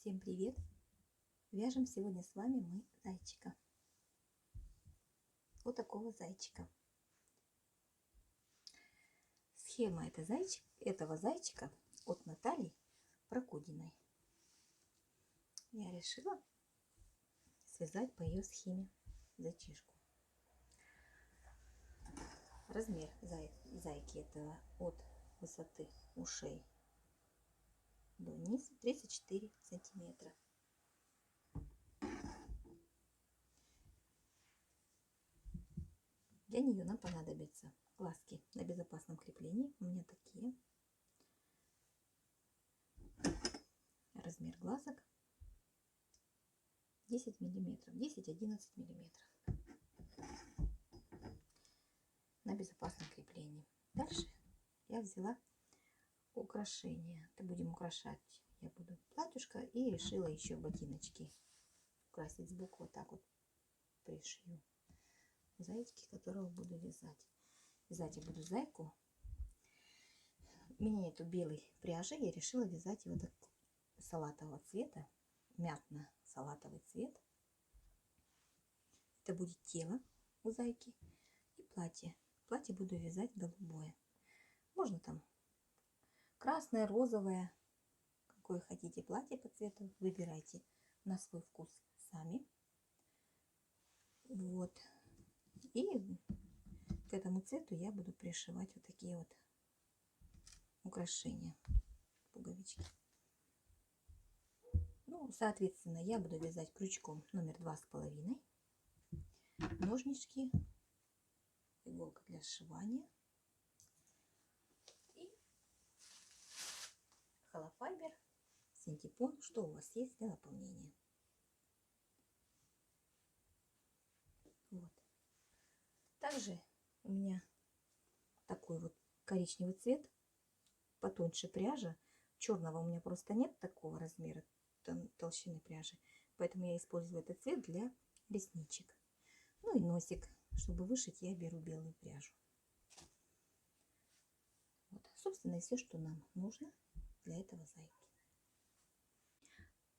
Всем привет! Вяжем сегодня с вами мы зайчика. Вот такого зайчика. Схема этого зайчика от Натальи Прокудиной. Я решила связать по ее схеме зайчишку. Размер зайки этого от высоты ушей до низа 34 сантиметра. Для нее нам понадобятся глазки на безопасном креплении. У меня такие. Размер глазок 10 миллиметров, 10-11 миллиметров на безопасном креплении. Дальше я взяла украшения. Это будем украшать. Я буду платьюшко и решила еще ботиночки украсить сбоку. Вот так вот пришью зайчики, которого буду вязать. Вязать я буду зайку. У меня нету белой пряжи. Я решила вязать его так салатового цвета, мятно-салатовый цвет. Это будет тело у зайки и платье. Платье буду вязать голубое. Можно там красное, розовое, какое хотите платье по цвету, выбирайте на свой вкус сами. Вот. И к этому цвету я буду пришивать вот такие вот украшения, пуговички. Ну, соответственно, я буду вязать крючком номер 2,5, ножнички, иголка для сшивания и холофайбер, синтепон, что у вас есть для наполнения. Вот. Также у меня такой вот коричневый цвет, потоньше пряжа. Черного у меня просто нет такого размера, толщины пряжи, поэтому я использую этот цвет для ресничек. Ну и носик, чтобы вышить, я беру белую пряжу. Вот, собственно, и все, что нам нужно для этого зайки.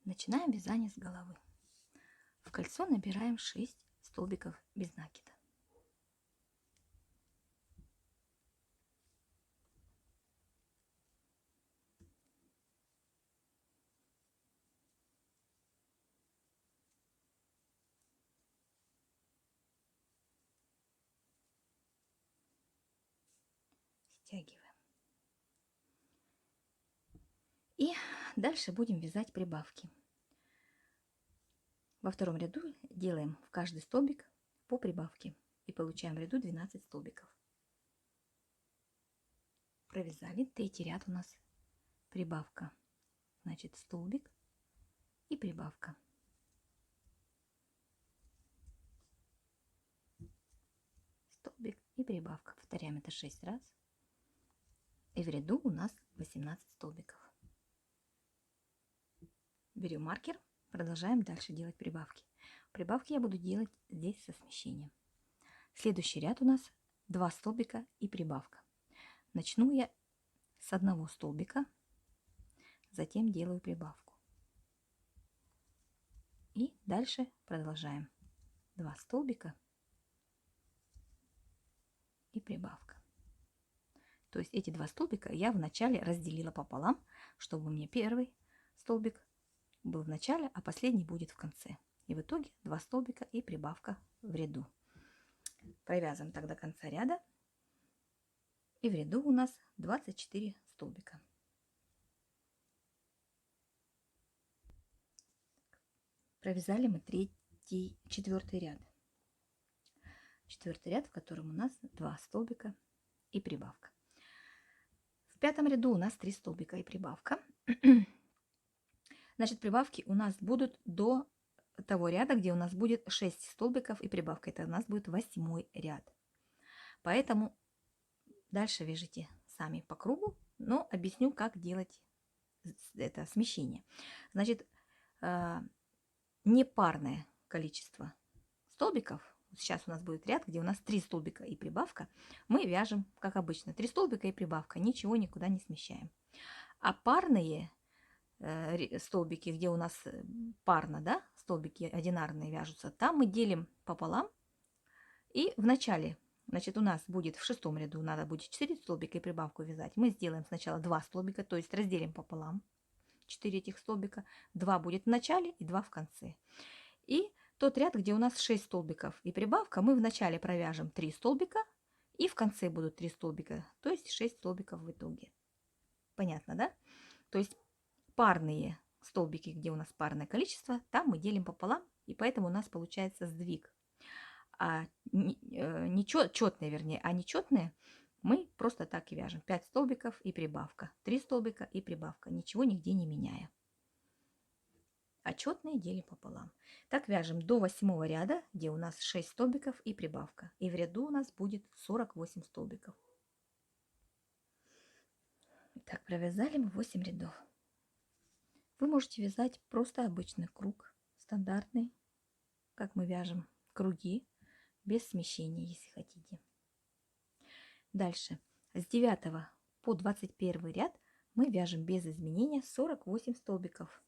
Начинаем вязание с головы. В кольцо набираем 6 столбиков без накида. Стягиваем. И дальше будем вязать прибавки. Во втором ряду делаем в каждый столбик по прибавке и получаем в ряду 12 столбиков. Провязали. Третий ряд у нас прибавка. Значит, столбик и прибавка. Столбик и прибавка. Повторяем это 6 раз. И в ряду у нас 18 столбиков. Берем маркер. Продолжаем дальше делать прибавки. Прибавки я буду делать здесь со смещением. Следующий ряд у нас 2 столбика и прибавка. Начну я с одного столбика, затем делаю прибавку. И дальше продолжаем. 2 столбика и прибавка. То есть эти 2 столбика я вначале разделила пополам, чтобы у меня первый столбик был в начале, а последний будет в конце. И в итоге 2 столбика и прибавка в ряду. Провязываем так до конца ряда. И в ряду у нас 24 столбика. Провязали мы четвертый ряд. Четвертый ряд, в котором у нас 2 столбика и прибавка. В пятом ряду у нас 3 столбика и прибавка. Значит, прибавки у нас будут до того ряда, где у нас будет 6 столбиков и прибавка. Это у нас будет 8-й ряд. Поэтому дальше вяжите сами по кругу, но объясню, как делать это смещение. Значит, непарное количество столбиков. Сейчас у нас будет ряд, где у нас 3 столбика и прибавка. Мы вяжем, как обычно, 3 столбика и прибавка. Ничего никуда не смещаем. А парные столбики, где у нас парно, да, столбики одинарные вяжутся, там мы делим пополам. И в начале, значит, у нас будет в 6-м ряду, надо будет 4 столбика и прибавку вязать. Мы сделаем сначала 2 столбика, то есть разделим пополам 4 этих столбика. 2 будет в начале и 2 в конце. И тот ряд, где у нас 6 столбиков и прибавка, мы в начале провяжем 3 столбика, и в конце будут 3 столбика, то есть 6 столбиков в итоге. Понятно, да? То есть парные столбики, где у нас парное количество, там мы делим пополам, и поэтому у нас получается сдвиг. А нечетные, вернее, а нечетные мы просто так и вяжем. 5 столбиков и прибавка, 3 столбика и прибавка, ничего нигде не меняя. А четные делим пополам. Так вяжем до 8-го ряда, где у нас 6 столбиков и прибавка. И в ряду у нас будет 48 столбиков. Так, провязали мы 8 рядов. Вы можете вязать просто обычный круг, стандартный, как мы вяжем круги, без смещения, если хотите. Дальше. С 9 по 21 ряд мы вяжем без изменения 48 столбиков.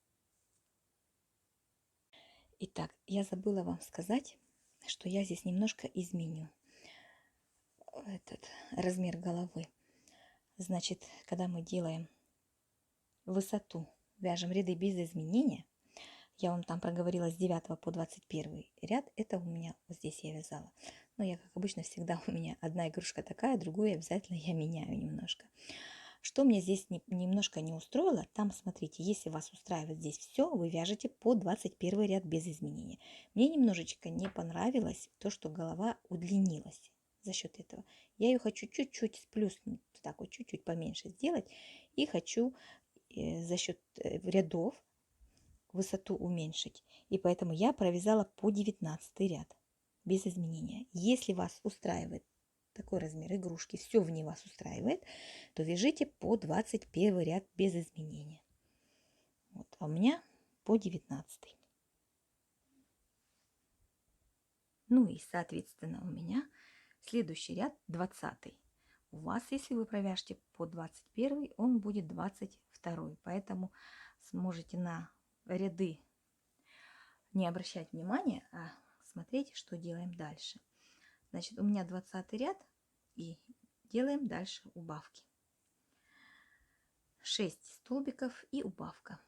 Итак, я забыла вам сказать, что я здесь немножко изменю этот размер головы. Значит, когда мы делаем высоту, вяжем ряды без изменения, я вам там проговорила с 9 по 21 ряд, это у меня вот здесь я вязала. Но я, как обычно, всегда у меня одна игрушка такая, другую обязательно я меняю немножко. Что мне здесь немножко не устроило, там, смотрите, если вас устраивает здесь все, вы вяжете по 21 ряд без изменения. Мне немножечко не понравилось то, что голова удлинилась за счет этого. Я ее хочу чуть-чуть сплюснуть, так вот чуть-чуть поменьше сделать. И хочу за счет рядов высоту уменьшить. И поэтому я провязала по 19 ряд без изменения. Если вас устраивает такой размер игрушки, все в ней вас устраивает, то вяжите по 21 ряд без изменения. Вот, а у меня по 19. Ну и, соответственно, у меня следующий ряд 20. У вас, если вы провяжете по 21, он будет 22. Поэтому сможете на ряды не обращать внимания, а смотреть, что делаем дальше. Значит, у меня 20 ряд, и делаем дальше убавки. 6 столбиков и убавка.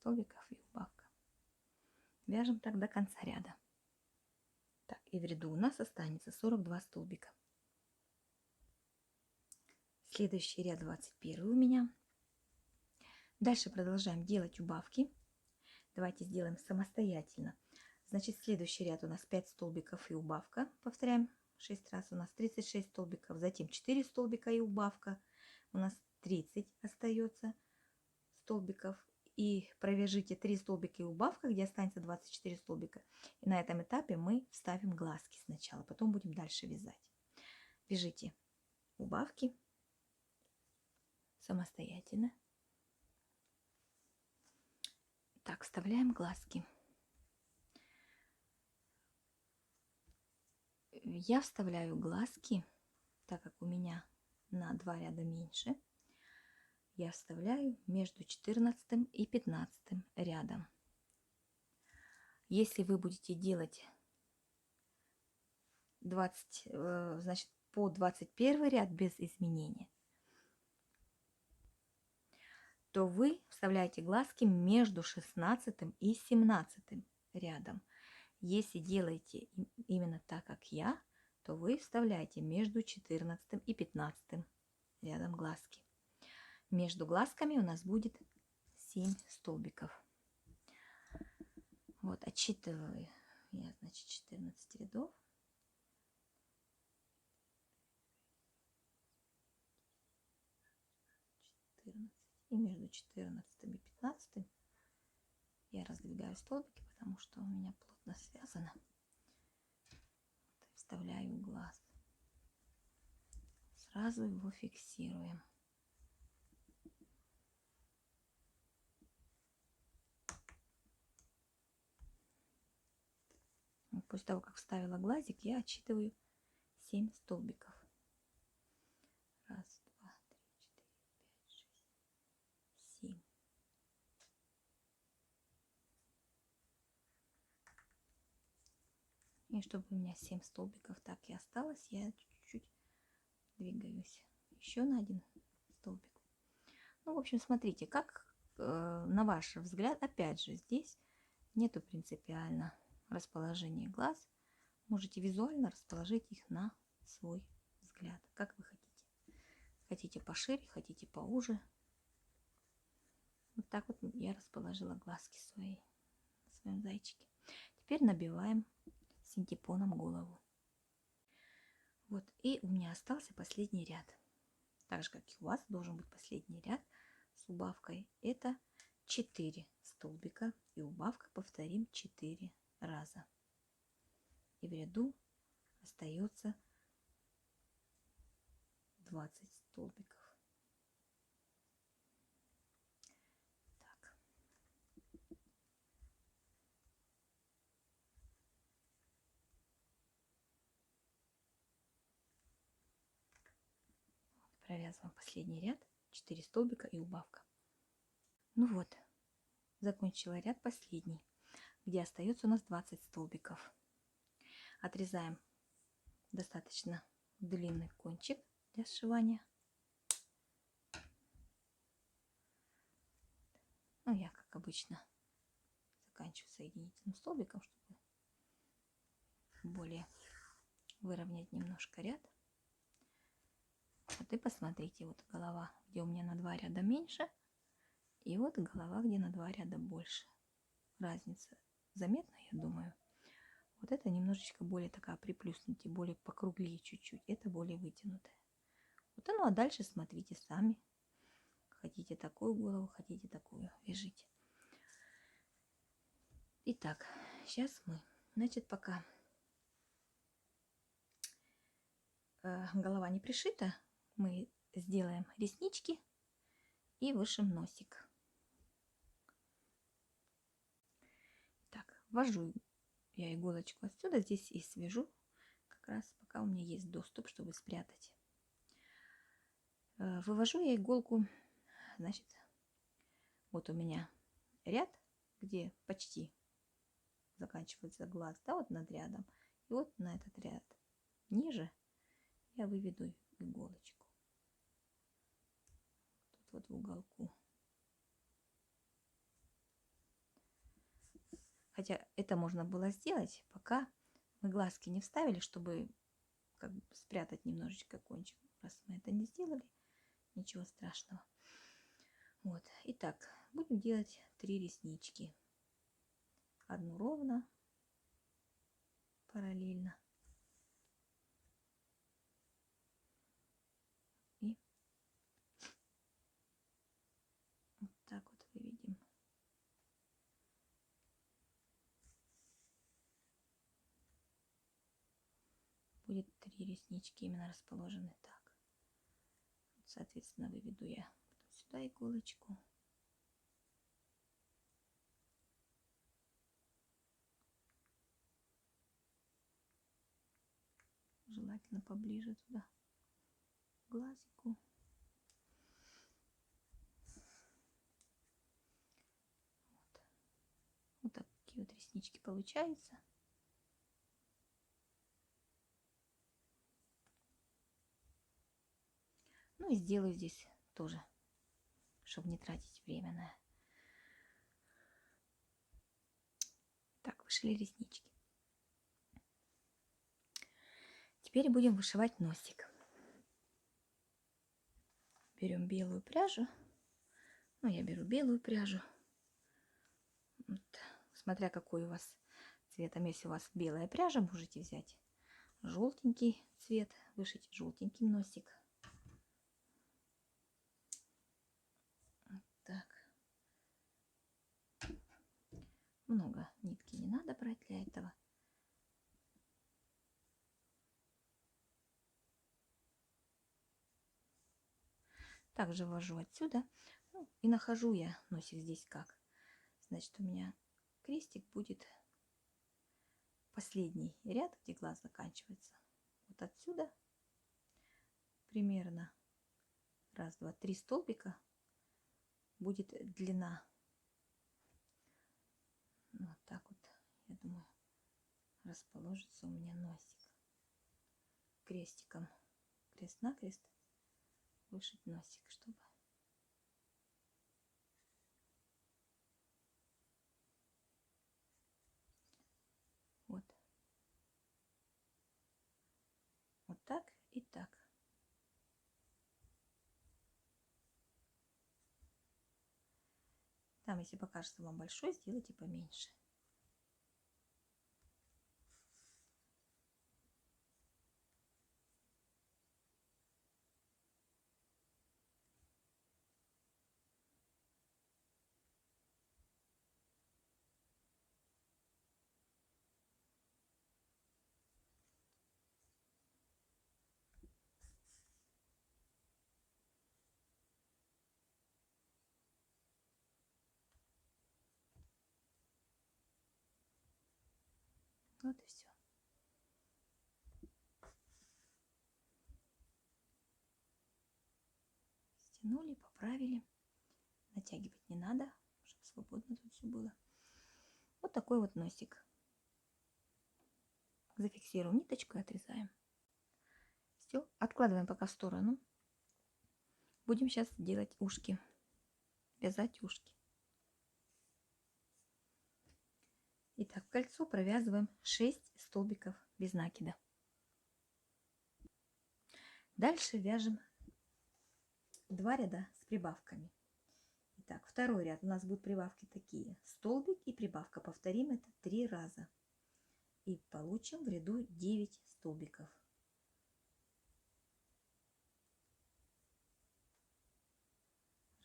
Столбиков и убавка. Вяжем так до конца ряда. Так, и в ряду у нас останется 42 столбика. Следующий ряд 21 у меня. Дальше продолжаем делать убавки. Давайте сделаем самостоятельно. Значит, следующий ряд у нас 5 столбиков и убавка. Повторяем 6 раз. У нас 36 столбиков. Затем 4 столбика и убавка. У нас 30 остается столбиков. И провяжите 3 столбика и убавка, где останется 24 столбика. И на этом этапе мы вставим глазки сначала. Потом будем дальше вязать. Вяжите убавки самостоятельно. Так, вставляем глазки. Я вставляю глазки, так как у меня на 2 ряда меньше. Я вставляю между 14 и 15 рядом. Если вы будете делать 20, значит, по 21 ряд без изменения, то вы вставляете глазки между 16 и 17 рядом. Если делаете именно так, как я, то вы вставляете между 14 и 15 рядом глазки. Между глазками у нас будет 7 столбиков. Вот, отсчитываю я, значит, 14 рядов. И между 14 и 15 я раздвигаю столбики, потому что у меня плотно связано. вставляю глаз. Сразу его фиксируем. После того, как вставила глазик, я отсчитываю 7 столбиков. Раз, два, три, четыре, пять, шесть, 7. И чтобы у меня 7 столбиков так и осталось, я чуть-чуть двигаюсь еще на один столбик. Ну, в общем, смотрите, как на ваш взгляд, опять же, здесь нету принципиально расположения глаз. Можете визуально расположить их на свой взгляд, как вы хотите. Хотите пошире, хотите поуже. Вот так вот я расположила глазки свои на своем зайчике. Теперь набиваем синтепоном голову. Вот, и у меня остался последний ряд. Так же, как и у вас, должен быть последний ряд с убавкой. Это 4 столбика, и убавка повторим 4 раза. И в ряду остается 20 столбиков. Так. Провязываем последний ряд, 4 столбика и убавка. Ну вот, закончила ряд последний, где остается у нас 20 столбиков. Отрезаем достаточно длинный кончик для сшивания. Ну, я, как обычно, заканчиваю соединительным столбиком, чтобы более выровнять немножко ряд. Вот и посмотрите, вот голова, где у меня на 2 ряда меньше, и вот голова, где на 2 ряда больше. Разница заметна, я думаю. Вот это немножечко более такая приплюснутая, более покруглее чуть-чуть. Это более вытянутая. Вот, ну а дальше смотрите сами. Хотите такую голову, хотите такую. Вяжите. Итак, сейчас мы, значит, пока голова не пришита, мы сделаем реснички и вышьем носик. Так, ввожу я иголочку отсюда, здесь и свяжу, как раз пока у меня есть доступ, чтобы спрятать. Вывожу я иголку, значит, вот у меня ряд, где почти заканчивается глаз, да, вот над рядом. И вот на этот ряд ниже я выведу иголочку. Тут вот в уголку. Хотя это можно было сделать, пока мы глазки не вставили, чтобы как бы спрятать немножечко кончик. Раз мы это не сделали, ничего страшного. Вот. Итак, будем делать 3 реснички. Одну ровно, параллельно. И вот так вот выведем. Будет 3 реснички именно расположены так. Соответственно, выведу я сюда иголочку. Желательно поближе туда, к глазику. Вот такие вот реснички получаются. Ну и сделаю здесь тоже, чтобы не тратить время на... Так, вышили реснички. Теперь будем вышивать носик. Берем белую пряжу. Ну, я беру белую пряжу. Вот. Смотря какой у вас цветом. Если у вас белая пряжа, можете взять желтенький цвет, вышить желтенький носик. Вот так. Много нитки не надо брать для этого. Также ввожу отсюда. Ну, и нахожу я носик здесь как. Значит, у меня крестик будет последний ряд, где глаз заканчивается. Вот отсюда примерно раз, два, три столбика будет длина. Вот так вот, я думаю, расположится у меня носик. Крестиком, крест-накрест, вышить носик, чтобы вот. Вот так и так. Там, если покажется вам большой, сделайте поменьше. Вот и все. Стянули, поправили. Натягивать не надо, чтобы свободно тут все было. Вот такой вот носик. Зафиксируем ниточку и отрезаем. Все, откладываем пока в сторону. Будем сейчас делать ушки, вязать ушки. Итак, в кольцо провязываем 6 столбиков без накида. Дальше вяжем 2 ряда с прибавками. Итак, второй ряд у нас будут прибавки такие. Столбик и прибавка. Повторим это 3 раза. И получим в ряду 9 столбиков.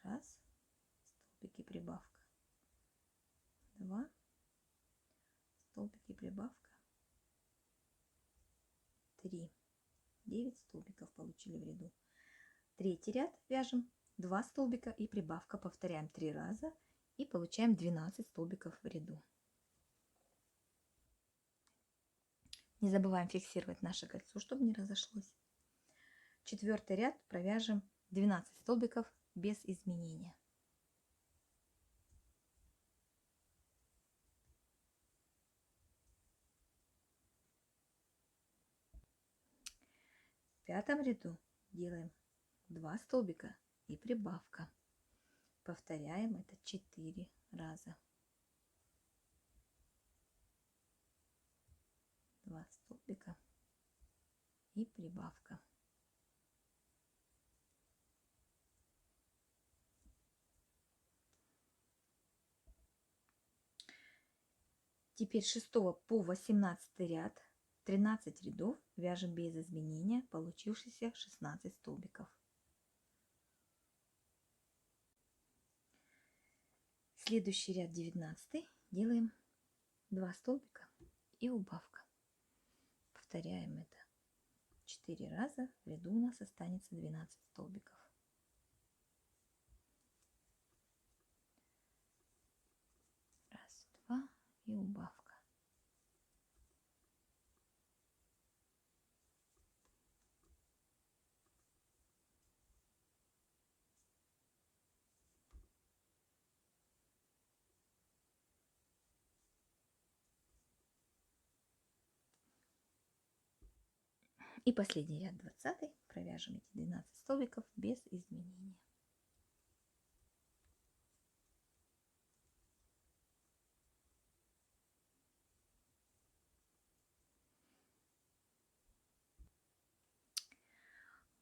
Раз, столбик и прибавка. 2, столбик и прибавка. 3. 9 столбиков получили в ряду. Третий ряд вяжем 2 столбика и прибавка. Повторяем 3 раза и получаем 12 столбиков в ряду. Не забываем фиксировать наше кольцо, чтобы не разошлось. Четвертый ряд провяжем 12 столбиков без изменения. В пятом ряду делаем 2 столбика и прибавка. Повторяем это 4 раза. 2 столбика и прибавка. Теперь с 6 по 18 ряд 13 рядов вяжем без изменения получившиеся 16 столбиков. Следующий ряд 19 делаем 2 столбика и убавка. Повторяем это 4 раза. В ряду у нас останется 12 столбиков. Раз, два и убавка. И последний ряд 20 провяжем эти 12 столбиков без изменения.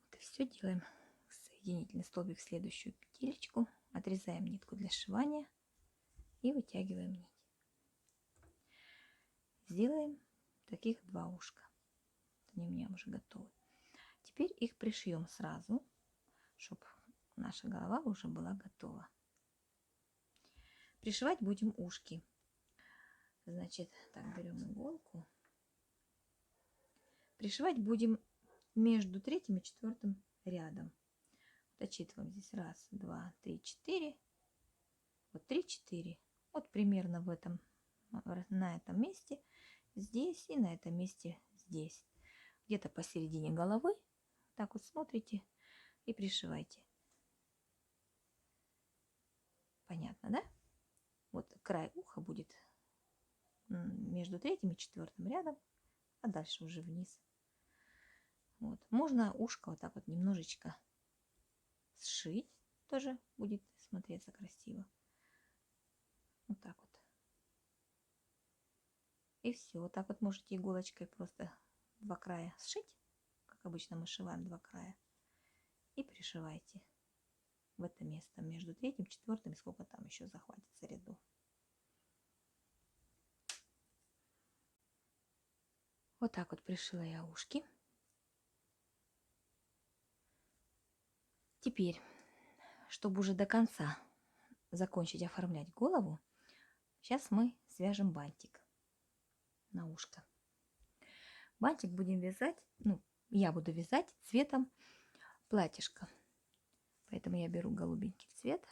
Вот и все. Делаем соединительный столбик в следующую петелечку, отрезаем нитку для сшивания и вытягиваем нить. Сделаем таких 2 ушка. Они у меня уже готовы. Теперь их пришьем сразу, чтобы наша голова уже была готова. Пришивать будем ушки. Значит, так, берем иголку. Пришивать будем между 3 и 4 рядом. Дочитываем здесь 1, 2, 3, 4. Вот 3, 4. Вот примерно в этом, на этом месте здесь и на этом месте здесь. Где-то посередине головы. Так вот смотрите и пришивайте. Понятно, да? Вот край уха будет между 3-м и 4-м рядом, а дальше уже вниз. Вот. Можно ушко вот так вот немножечко сшить. Тоже будет смотреться красиво. Вот так вот. И все. Вот так вот можете иголочкой просто 2 края сшить. Как обычно мы сшиваем 2 края. И пришивайте в это место между 3-м, 4-м, сколько там еще захватится рядов. Вот так вот пришила я ушки. Теперь, чтобы уже до конца закончить оформлять голову, сейчас мы свяжем бантик на ушко. Бантик будем вязать, я буду вязать цветом платьишко. Поэтому я беру голубенький цвет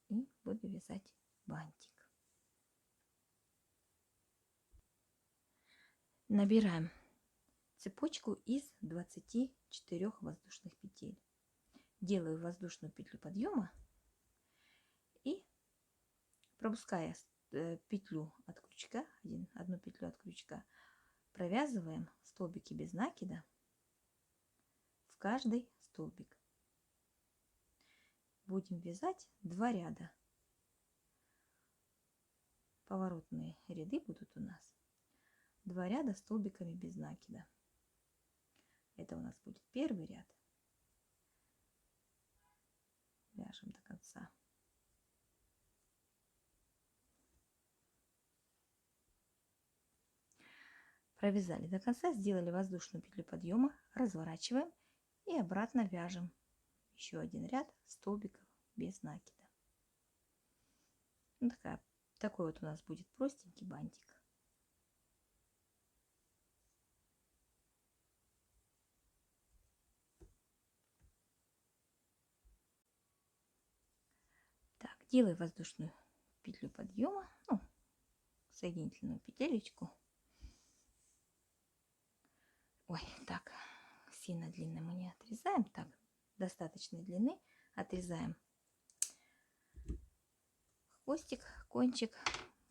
и буду вязать бантик. Набираем цепочку из 24 воздушных петель. Делаю воздушную петлю подъема и, пропуская петлю от крючка, одну петлю от крючка, провязываем столбики без накида в каждый столбик. Будем вязать 2 ряда. Поворотные ряды будут у нас 2 ряда столбиками без накида. Это у нас будет первый ряд. Вяжем до конца. Провязали до конца, сделали воздушную петлю подъема, разворачиваем и обратно вяжем еще один ряд столбиков без накида. Вот такой вот у нас будет простенький бантик. Так, делаю воздушную петлю подъема, соединительную петелечку. Ой, так, сильно длинно мы не отрезаем, так, достаточной длины отрезаем хвостик, кончик.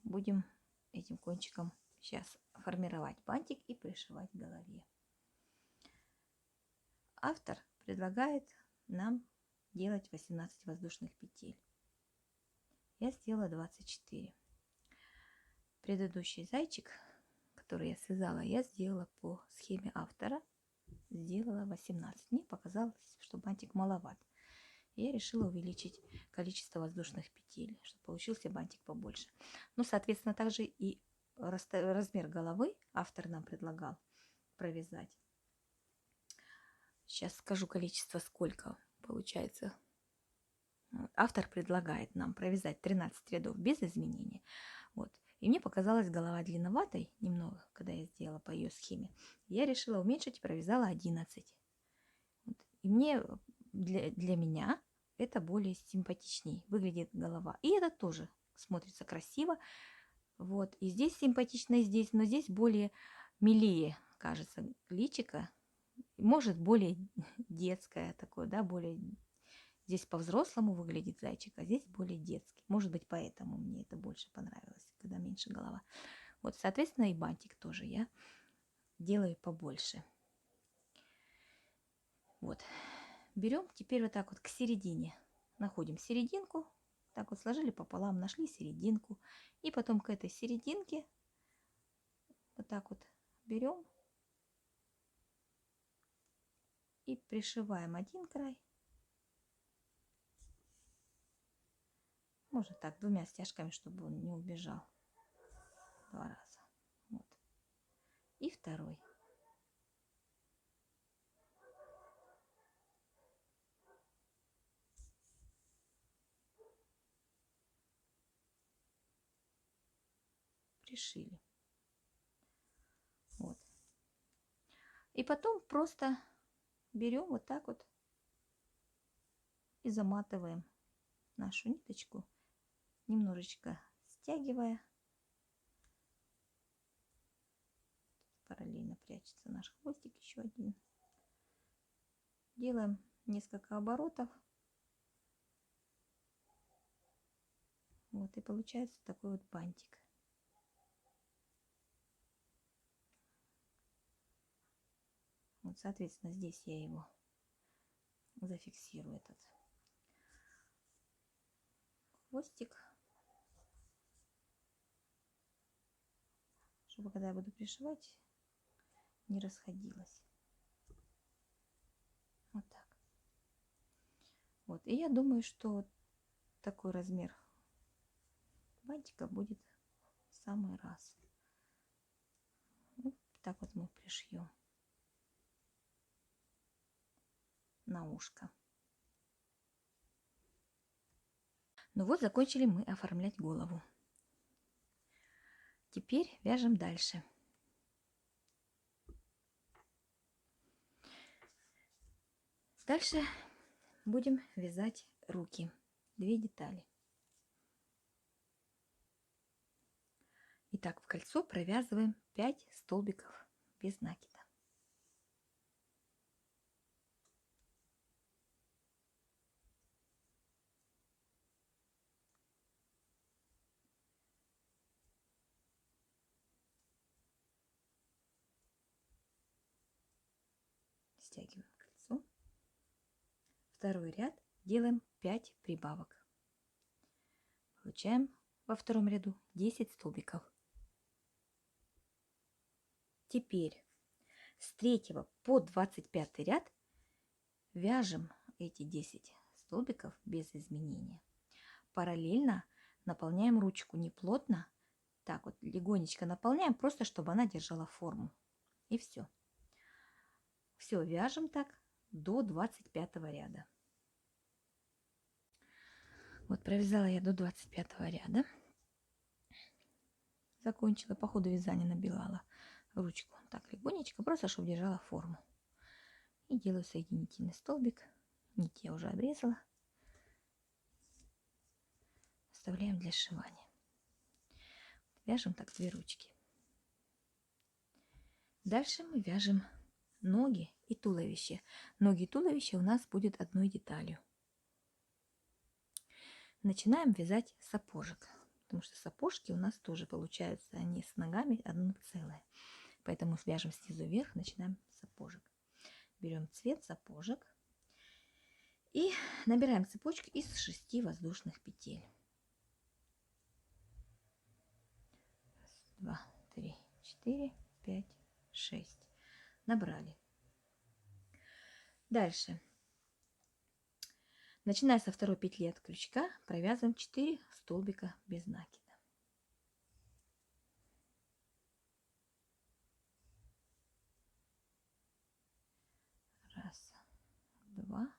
Будем этим кончиком сейчас формировать бантик и пришивать к голове. Автор предлагает нам делать 18 воздушных петель. Я сделала 24. Предыдущий зайчик, который я связала, я сделала по схеме автора. Сделала 18. Мне показалось, что бантик маловат. Я решила увеличить количество воздушных петель, чтобы получился бантик побольше. Ну, соответственно, также и размер головы автор нам предлагал провязать. Сейчас скажу количество, сколько получается. Автор предлагает нам провязать 13 рядов без изменения. Вот. И мне показалась голова длинноватой немного, когда я сделала по ее схеме. Я решила уменьшить и провязала 11. Вот. И мне, для меня это более симпатичней выглядит голова. И это тоже смотрится красиво. Вот. И здесь симпатично, и здесь, но здесь более милее, кажется, личико. Может, более детское такое, да, более... Здесь по-взрослому выглядит зайчик, а здесь более детский. Может быть, поэтому мне это больше понравилось, когда меньше голова. Вот, соответственно, и бантик тоже я делаю побольше. Вот. Берем теперь вот так вот к середине. Находим серединку. Так вот сложили пополам, нашли серединку. И потом к этой серединке вот так вот берем и пришиваем один край. Может так, 2 стяжками, чтобы он не убежал. 2 раза. Вот. И второй. Пришили. Вот. И потом просто берем вот так вот и заматываем нашу ниточку, немножечко стягивая. Параллельно прячется наш хвостик, еще один. Делаем несколько оборотов. Вот, и получается такой вот бантик. Вот, соответственно, здесь я его зафиксирую, этот хвостик, чтобы когда я буду пришивать, не расходилось. Вот так. Вот, и я думаю, что такой размер бантика будет в самый раз. Вот так вот мы пришьем на ушко. Ну вот, закончили мы оформлять голову. Теперь вяжем дальше. Дальше будем вязать руки. 2 детали. Итак, в кольцо провязываем 5 столбиков без накида. Стягиваем кольцо. Второй ряд делаем 5 прибавок. Получаем во втором ряду 10 столбиков. Теперь с 3 по 25 ряд вяжем эти 10 столбиков без изменения. Параллельно наполняем ручку не плотно, так вот легонечко наполняем, просто чтобы она держала форму. И все. Все, вяжем так до 25 ряда. Вот провязала я до 25 ряда. Закончила, по ходу вязания набивала ручку так легонечко, просто чтобы держала форму. И делаю соединительный столбик. Нить я уже обрезала. Оставляем для сшивания. Вяжем так 2 ручки. Дальше мы вяжем ноги и туловище. Ноги и туловище у нас будет одной деталью. Начинаем вязать сапожек, потому что сапожки у нас тоже получаются, они с ногами одно целое. Поэтому вяжем снизу вверх, начинаем с сапожек. Берем цвет сапожек и набираем цепочку из 6 воздушных петель. 1, 2, 3, 4, 5, 6. Набрали. Дальше. Начиная со второй петли от крючка, провязываем 4 столбика без накида. Раз, 2,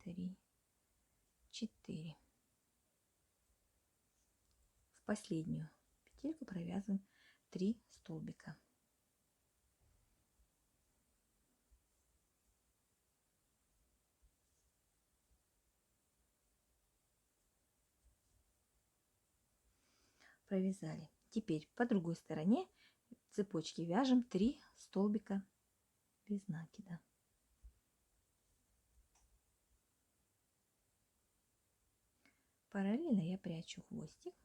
3, 4. В последнюю петельку провязываем 3 столбика. Провязали. Теперь по другой стороне цепочки вяжем 3 столбика без накида. Параллельно я прячу хвостик.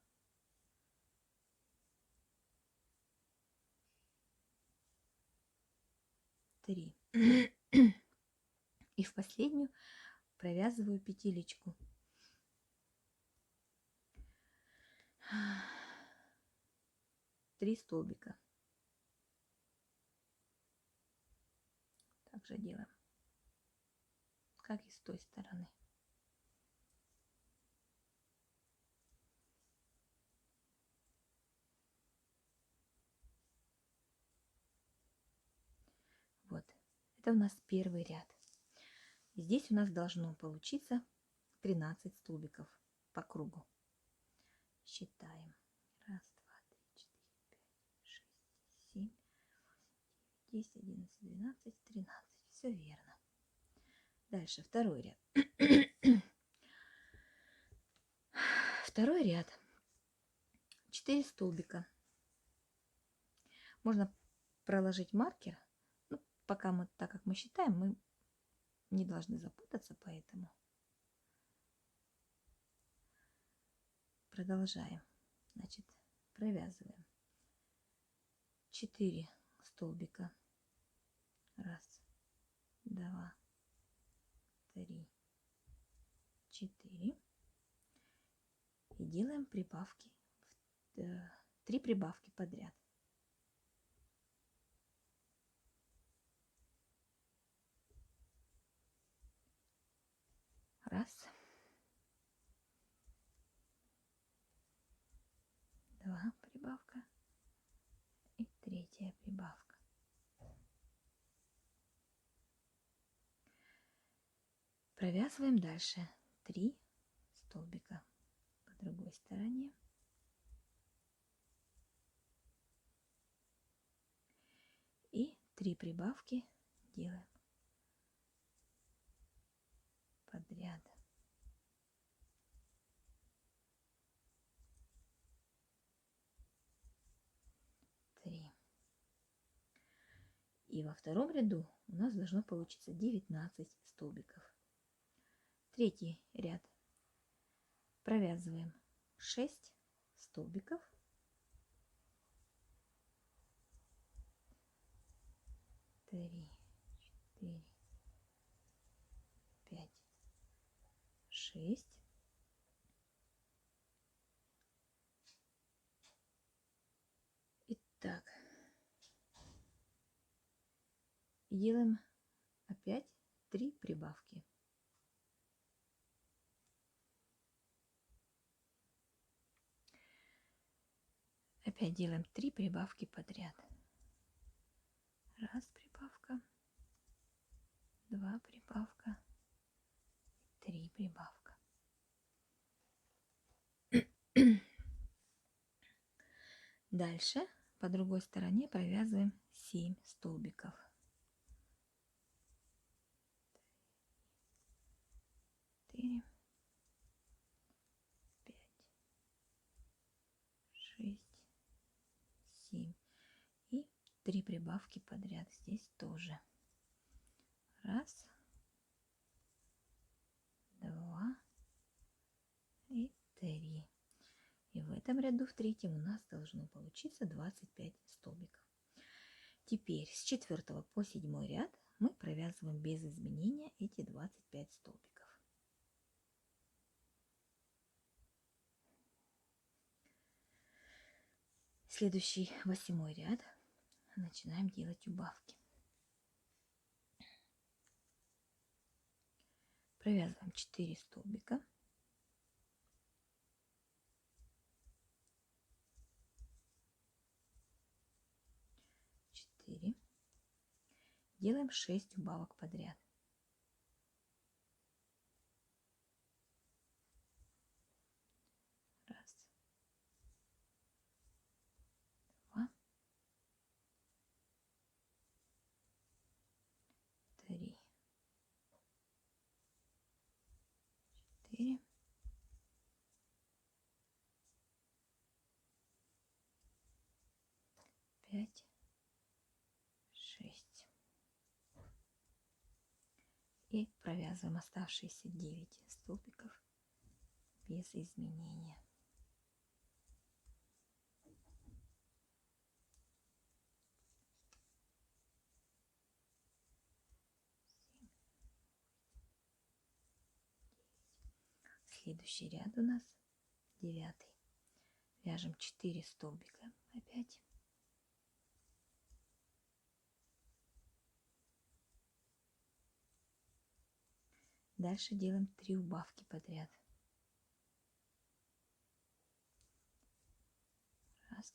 Три. И в последнюю провязываю петелечку. Три столбика. Также делаем, как и с той стороны. Вот, это у нас первый ряд. И здесь у нас должно получиться 13 столбиков по кругу. Считаем. 1, 2, 3, 4, 5, 6, 7, 10, 11, 12, 13. Все верно. Дальше второй ряд. Второй ряд. 4 столбика. Можно проложить маркер. Ну, пока мы, так как мы считаем, мы не должны запутаться, поэтому продолжаем. Значит, провязываем 4 столбика. Раз, два, три, 4. И делаем прибавки. 3 прибавки подряд. Раз, два прибавка и третья прибавка. Провязываем дальше 3 столбика по другой стороне. И 3 прибавки делаем подряд. И во втором ряду у нас должно получиться 19 столбиков. Третий ряд. Провязываем 6 столбиков. 3, 4, 5, 6. Итак, и делаем опять 3 прибавки. Опять делаем 3 прибавки подряд. Раз прибавка, 2 прибавка, 3 прибавка. Дальше по другой стороне провязываем 7 столбиков. 4, 5, 6, 7. И 3 прибавки подряд здесь тоже. Раз, 2 и 3. И в этом ряду, в третьем, у нас должно получиться 25 столбиков. Теперь с 4 по 7 ряд мы провязываем без изменения эти 25 столбиков. Следующий 8 ряд начинаем делать убавки. Провязываем 4 столбика. 4. Делаем 6 убавок подряд. Раз, 2, 3, 4, 5, 6. И провязываем оставшиеся 9 столбиков без изменения. Следующий ряд у нас 9. Вяжем 4 столбика опять. Дальше делаем 3 убавки подряд. Раз,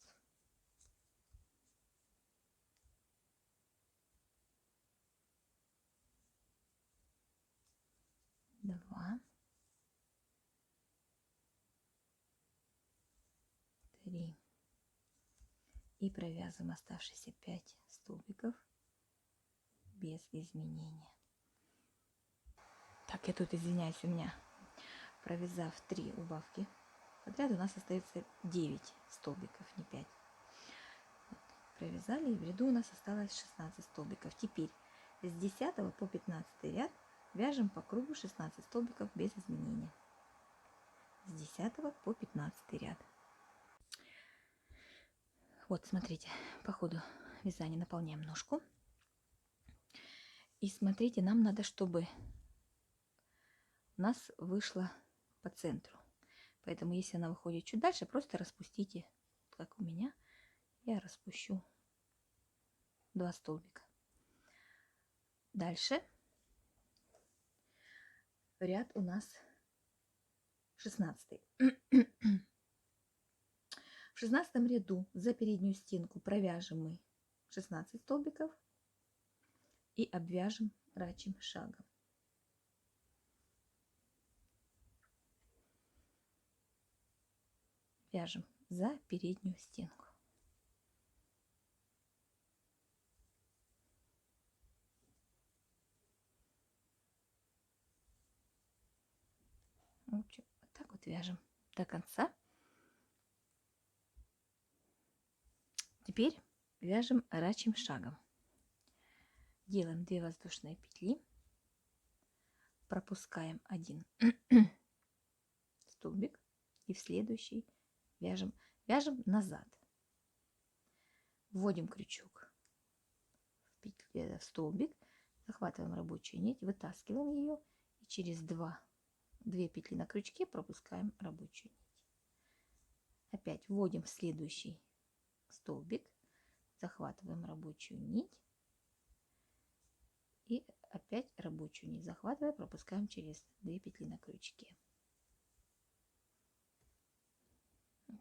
2, 3. И провязываем оставшиеся 5 столбиков изменения. Так, я тут извиняюсь, у меня, провязав 3 убавки подряд, у нас остается 9 столбиков, не 5. Вот, провязали, и в ряду у нас осталось 16 столбиков. Теперь с 10 по 15 ряд вяжем по кругу 16 столбиков без изменения. С 10 по 15 ряд. Вот, смотрите, по ходу вязания наполняем ножку. И смотрите, нам надо, чтобы у нас вышло по центру. Поэтому, если она выходит чуть дальше, просто распустите, как у меня. Я распущу 2 столбика. Дальше ряд у нас 16. В 16 ряду за переднюю стенку провяжем мы 16 столбиков и обвяжем рачьим шагом. Вяжем за переднюю стенку. Вот так вот вяжем до конца. Теперь вяжем рачьим шагом. Делаем 2 воздушные петли, пропускаем 1 столбик и в следующий вяжем назад. Вводим крючок в столбик, захватываем рабочую нить, вытаскиваем ее и через 2 петли на крючке пропускаем рабочую нить. Опять вводим в следующий столбик, захватываем рабочую нить и опять рабочую нить захватывая, пропускаем через 2 петли на крючке.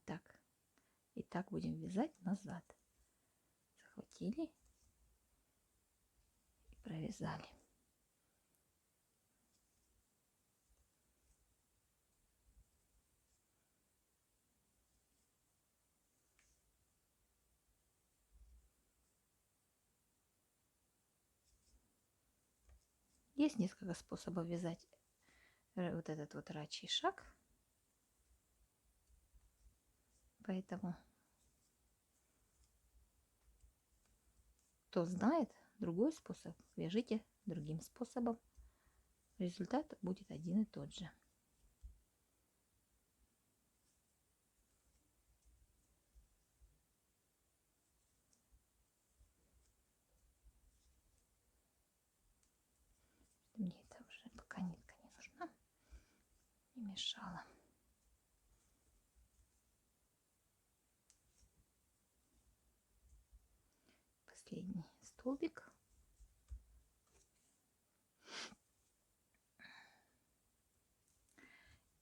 Так. И так будем вязать назад. Захватили и провязали. Есть несколько способов вязать вот этот вот рачий шаг. Поэтому кто знает другой способ, вяжите другим способом. Результат будет один и тот же. Мне это уже пока нитка не нужна, не мешала. Последний столбик.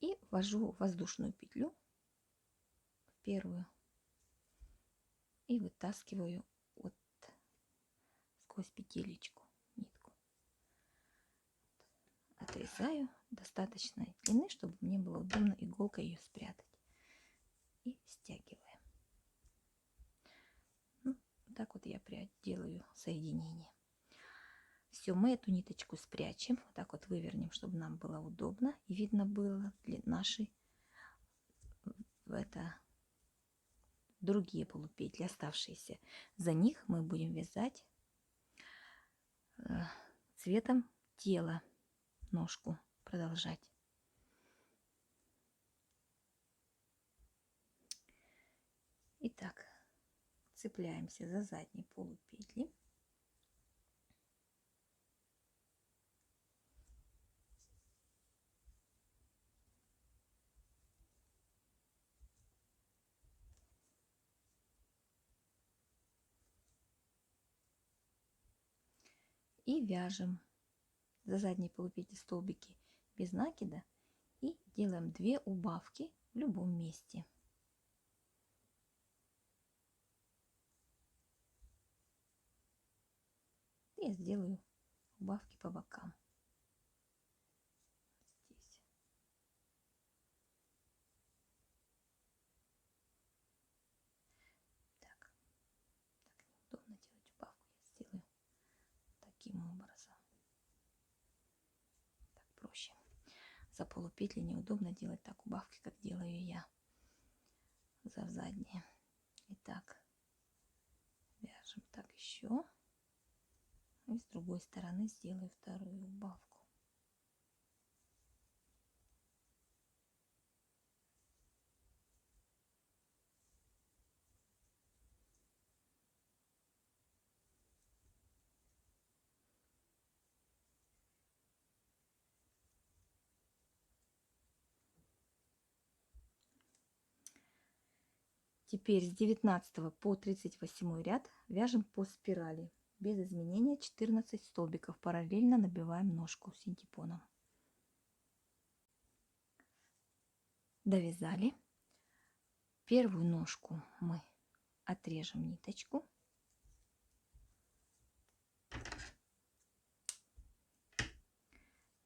И ввожу воздушную петлю в первую и вытаскиваю вот сквозь петелечку нитку. Отрезаю достаточной длины, чтобы мне было удобно иголкой ее спрятать. И стягиваем. Ну, так вот я делаю соединение. Все, мы эту ниточку спрячем. Вот так вот вывернем, чтобы нам было удобно и видно было для нашей другие полупетли оставшиеся. За них мы будем вязать цветом тела ножку продолжать. Итак, цепляемся за задние полупетли. И вяжем за задние полупетли столбики без накида и делаем 2 убавки в любом месте. Я сделаю убавки по бокам. Здесь. Так неудобно делать убавку, я сделаю таким образом. просто полупетли неудобно делать так убавки, как делаю я за задние. Итак, вяжем так еще. И с другой стороны сделаю вторую убавку. Теперь с 19 по 38 ряд вяжем по спирали. Без изменения 14 столбиков. Параллельно набиваем ножку синтепоном. Довязали. Первую ножку мы отрежем ниточку.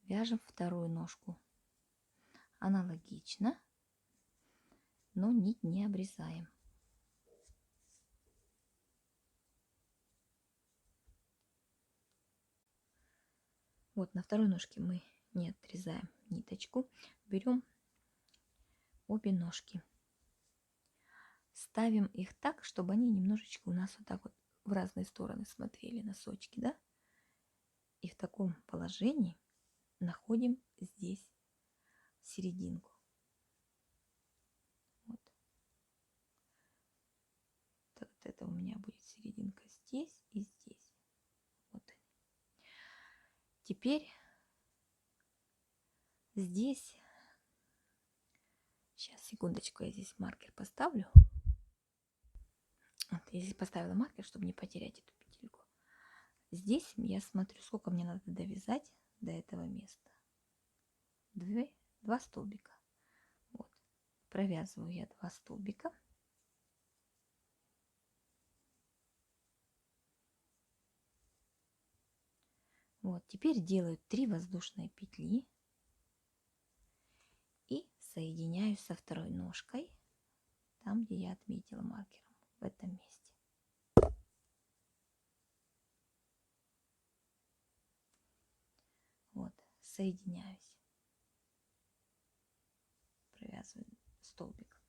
Вяжем вторую ножку. Аналогично, но нить не обрезаем. Вот на второй ножке мы не отрезаем ниточку. Берем обе ножки. Ставим их так, чтобы они немножечко у нас вот так вот в разные стороны смотрели, носочки, да? И в таком положении находим здесь серединку. Вот. Так, вот это у меня будет серединка здесь и здесь. Вот они. Теперь здесь, сейчас, секундочку, я здесь маркер поставлю. Вот, я здесь поставила маркер, чтобы не потерять эту петельку. Здесь я смотрю, сколько мне надо довязать до этого места. Два столбика. Вот. Провязываю я 2 столбика. Вот, теперь делаю 3 воздушные петли и соединяю со второй ножкой, там, где я отметила маркером, в этом месте. Вот, соединяюсь, провязываю столбик.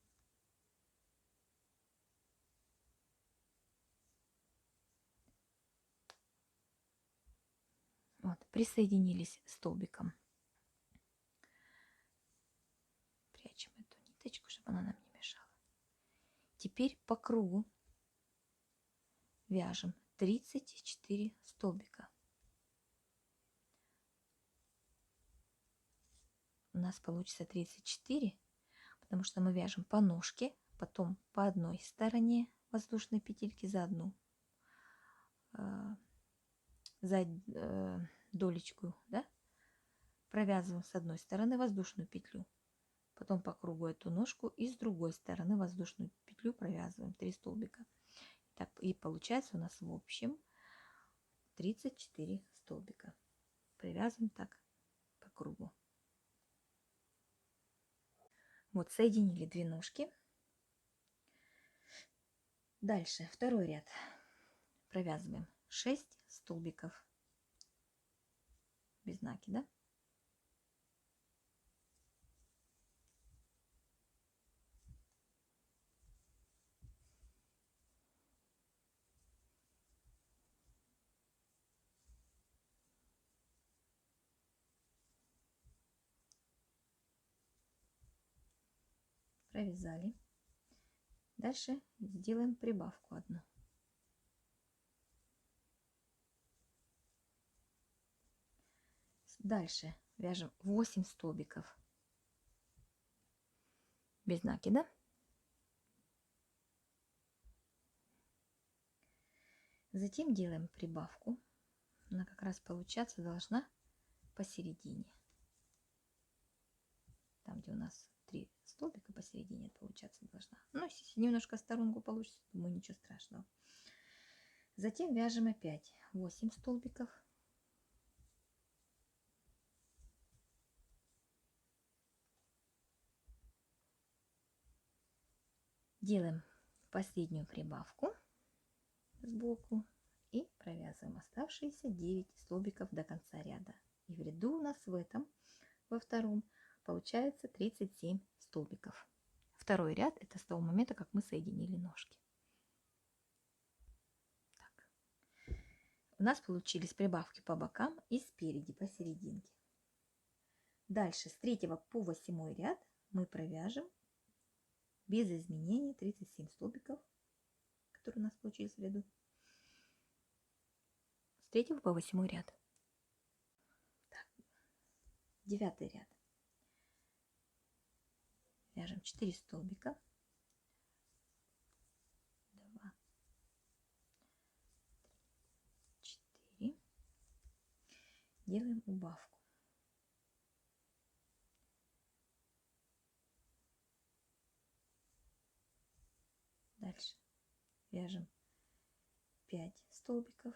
Вот, присоединились столбиком. Прячем эту ниточку, чтобы она нам не мешала. Теперь по кругу вяжем 34 столбика. У нас получится 34, потому что мы вяжем по ножке, потом по одной стороне воздушной петельки за одну, за долечку, да, провязываем с одной стороны воздушную петлю, потом по кругу эту ножку и с другой стороны воздушную петлю провязываем 3 столбика. Так, и получается у нас в общем 34 столбика. Привязываем так по кругу. Вот, соединили 2 ножки. Дальше второй ряд. Провязываем 6 столбиков без накида. Провязали. Дальше сделаем прибавку одну. Дальше вяжем 8 столбиков без накида. Затем делаем прибавку. Она как раз получаться должна посередине. Там, где у нас 3 столбика, посередине получаться должна. Но если немножко в сторонку получится, думаю, ничего страшного. Затем вяжем опять 8 столбиков. Делаем последнюю прибавку сбоку и провязываем оставшиеся 9 столбиков до конца ряда. И в ряду у нас в этом, во втором, получается 37 столбиков. Второй ряд это с того момента, как мы соединили ножки. Так. У нас получились прибавки по бокам и спереди, посерединке. Дальше с 3 по 8 ряд мы провяжем без изменений 37 столбиков, которые у нас получились в ряду. С 3 по 8 ряд. Так. 9 ряд. Вяжем 4 столбика. 2, 4. Делаем убавку. Дальше вяжем 5 столбиков.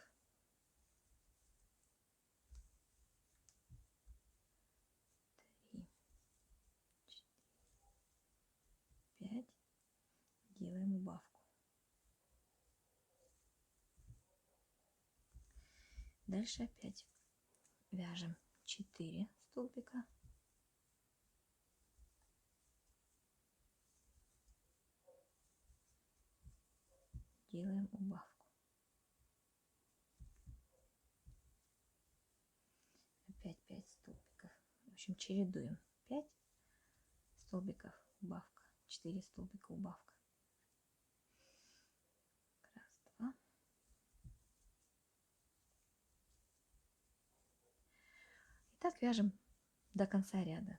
3, 4, 5. Делаем убавку. Дальше опять вяжем 4 столбика. Делаем убавку. Опять 5 столбиков. В общем, чередуем. 5 столбиков убавка, 4 столбика убавка. Раз, два. И так вяжем до конца ряда.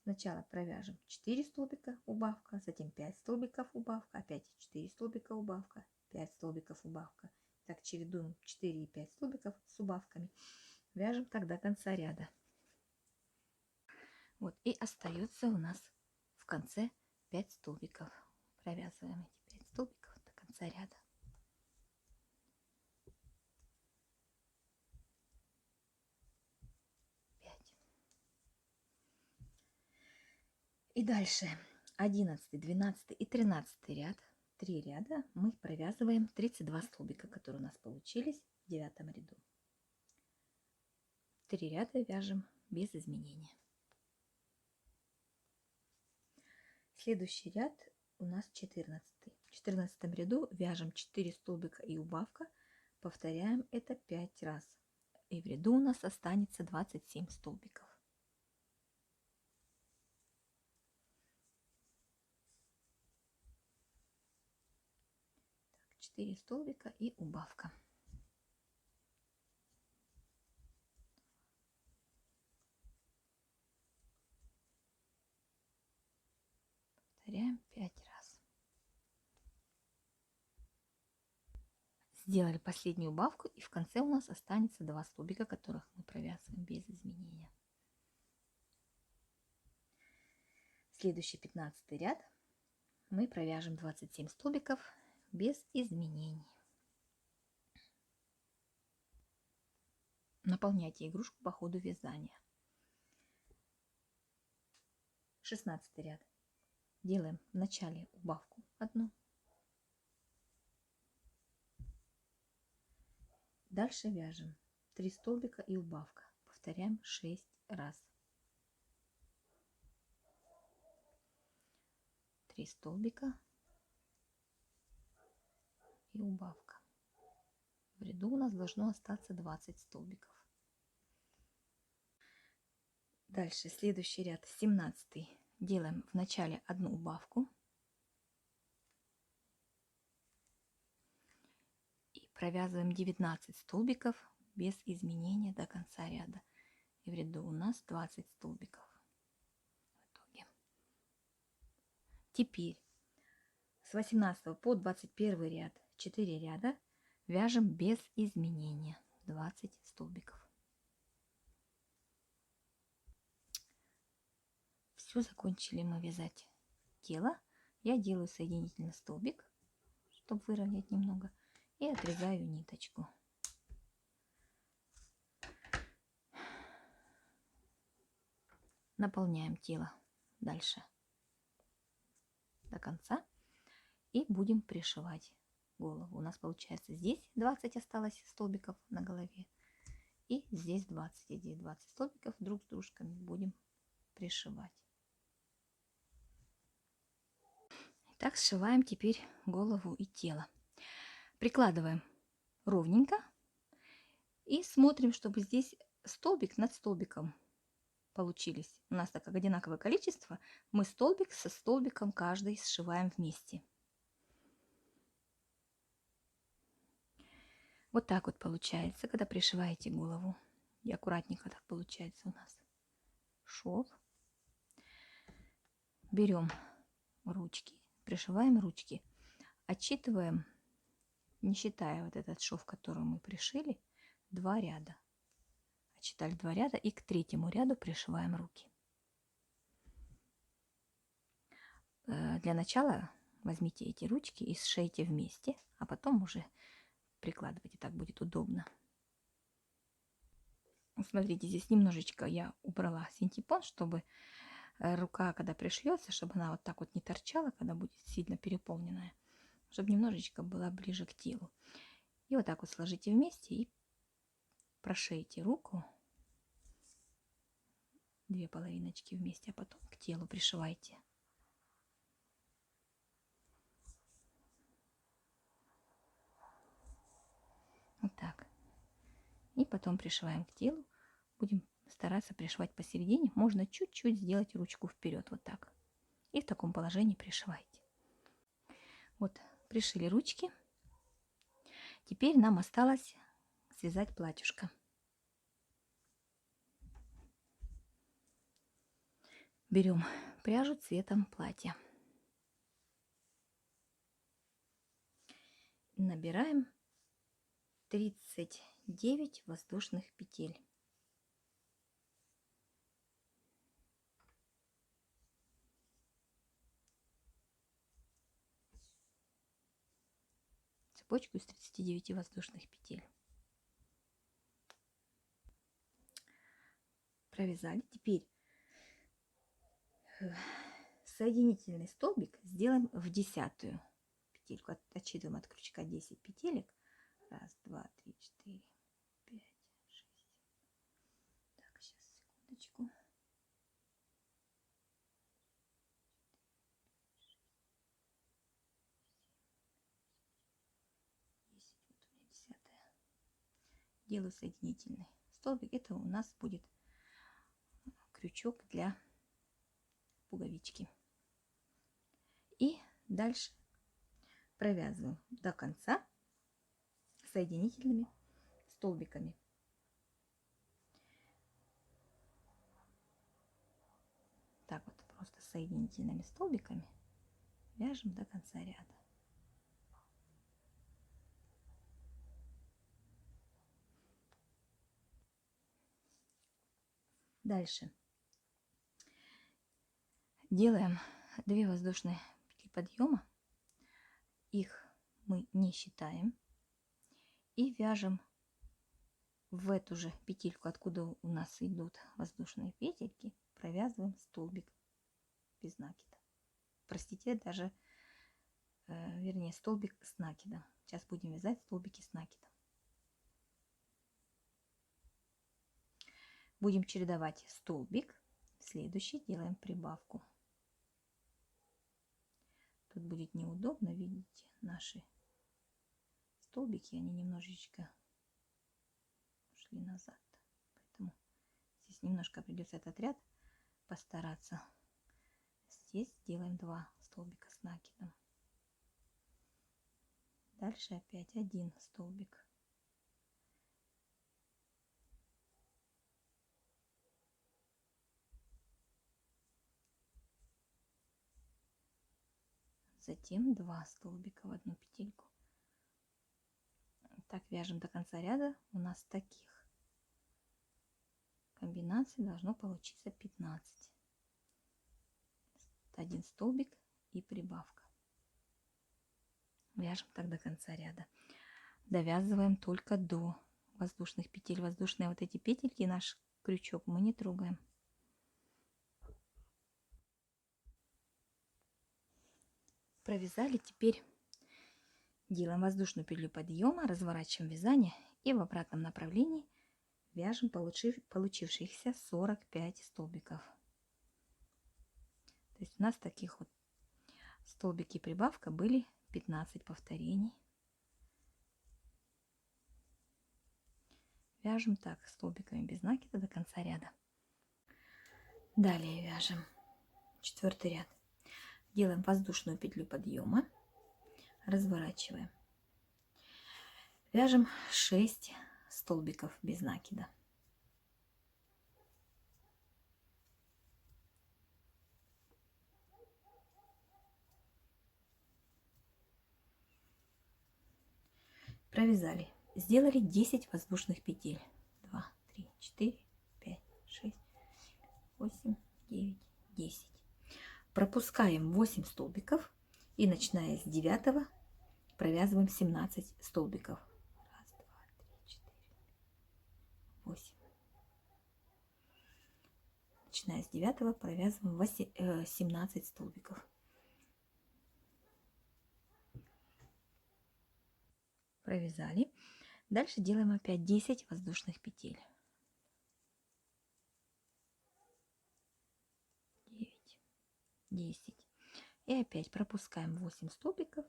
Сначала провяжем 4 столбика убавка, затем 5 столбиков убавка, опять 4 столбика убавка, 5 столбиков убавка. Так чередуем 4 и 5 столбиков с убавками. Вяжем так до конца ряда. Вот и остается у нас в конце 5 столбиков. Провязываем эти 5 столбиков до конца ряда. И дальше 11, 12 и 13 ряд, 3 ряда мы провязываем 32 столбика, которые у нас получились в 9 ряду. 3 ряда вяжем без изменения. Следующий ряд у нас 14. В 14 ряду вяжем 4 столбика и убавка, повторяем это 5 раз. И в ряду у нас останется 27 столбиков. 4 столбика и убавка. Повторяем 5 раз. Сделали последнюю убавку, и в конце у нас останется 2 столбика, которых мы провязываем без изменения. Следующий 15 ряд мы провяжем 27 столбиков без изменений. Наполняйте игрушку по ходу вязания. 16 ряд. Делаем в начале убавку 1. Дальше вяжем 3 столбика и убавка. Повторяем 6 раз. 3 столбика и убавка. В ряду у нас должно остаться 20 столбиков. Дальше следующий ряд 17. Делаем в начале 1 убавку. И провязываем 19 столбиков без изменения до конца ряда. И в ряду у нас 20 столбиков в итоге. Теперь с 18 по 21 ряд 4 ряда вяжем без изменения 20 столбиков. Все, закончили мы вязать тело. Я делаю соединительный столбик, чтобы выровнять немного, и отрезаю ниточку. Наполняем тело дальше до конца и будем пришивать голову. У нас получается здесь 20 осталось столбиков на голове, и здесь 20. Здесь 20 столбиков друг с дружками будем пришивать. Так сшиваем теперь голову и тело. Прикладываем ровненько и смотрим, чтобы здесь столбик над столбиком получились. У нас так как одинаковое количество, мы столбик со столбиком каждый сшиваем вместе. Вот так вот получается, когда пришиваете голову. И аккуратненько так получается у нас шов. Берем ручки, пришиваем ручки, отсчитываем, не считая вот этот шов, который мы пришили, 2 ряда. Отсчитали 2 ряда и к 3-му ряду пришиваем руки. Для начала возьмите эти ручки и сшейте вместе, а потом уже прикладывайте, так будет удобно. Смотрите, здесь немножечко я убрала синтепон, чтобы рука, когда пришьется, чтобы она вот так вот не торчала, когда будет сильно переполненная, чтобы немножечко была ближе к телу. И вот так вот сложите вместе и прошейте руку, 2 половиночки вместе, а потом к телу пришивайте. Вот так. И потом пришиваем к телу. Будем стараться пришивать посередине. Можно чуть-чуть сделать ручку вперед, вот так. И в таком положении пришивайте. Вот, пришили ручки. Теперь нам осталось связать платьюшко. Берем пряжу цветом платья. Набираем 39 воздушных петель. Цепочку из 39 воздушных петель. Провязали. Теперь соединительный столбик сделаем в 10-ю петельку. Отсчитываем от крючка 10 петелек. 1, 2, 3, 4, 5, 6. Так, сейчас, секундочку. 10, вот у меня 10-я. Делаю соединительный столбик. Это у нас будет крючок для пуговички. И дальше провязываю до конца соединительными столбиками. Так вот, просто соединительными столбиками вяжем до конца ряда. Дальше делаем 2 воздушные петли подъема. Их мы не считаем. И вяжем в эту же петельку, откуда у нас идут воздушные петельки, провязываем столбик без накида. Простите, даже, вернее, столбик с накидом. Сейчас будем вязать столбики с накидом. Будем чередовать столбик, следующий делаем прибавку. Тут будет неудобно, видите, наши столбики, они немножечко ушли назад. Поэтому здесь немножко придется этот ряд постараться. Здесь делаем 2 столбика с накидом. Дальше опять 1 столбик. Затем 2 столбика в одну петельку. Так вяжем до конца ряда. У нас таких комбинаций должно получиться 15. 1 столбик и прибавка. Вяжем так до конца ряда. Довязываем только до воздушных петель. Воздушные вот эти петельки, наш крючок мы не трогаем. Провязали. Теперь делаем воздушную петлю подъема, разворачиваем вязание и в обратном направлении вяжем получившихся 45 столбиков. То есть у нас таких вот столбики прибавка были 15 повторений. Вяжем так столбиками без накида до конца ряда. Далее вяжем 4-й ряд. Делаем воздушную петлю подъема, разворачиваем. Вяжем 6 столбиков без накида. Провязали. Сделали 10 воздушных петель. 2, 3, 4, 5, 6, 8, 9, 10. Пропускаем 8 столбиков и начиная с 9 провязываем 17 столбиков. 1, 2, 3, 4, 8. Начиная с 9 провязываем 17 столбиков. Провязали. Дальше делаем опять 10 воздушных петель. 9, 10. И опять пропускаем 8 столбиков